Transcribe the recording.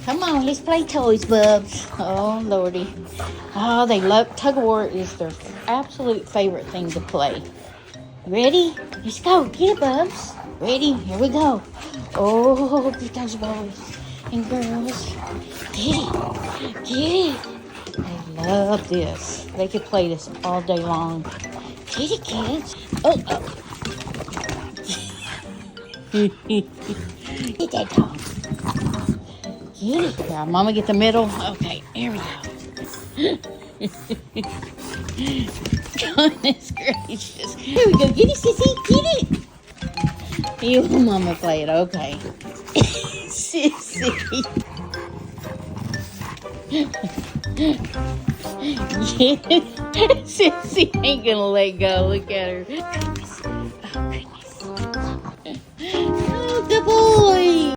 Come on, let's play toys, Bubs. Oh, Lordy. Oh, they love, tug of war is their absolute favorite thing to play. Ready? Let's go. Get it, Bubs. Ready? Here we go. Oh, get those boys and girls. Get it. Get it. They love this. They could play this all day long. Get it, kids. Oh, oh. Get that dog. Get it. Yeah, Mama, get the middle. Okay, here we go. Goodness gracious. Here we go. Get it, Sissy. Get it. You and Mama play it. Okay. Sissy. Yeah. Sissy ain't gonna let go. Look at her.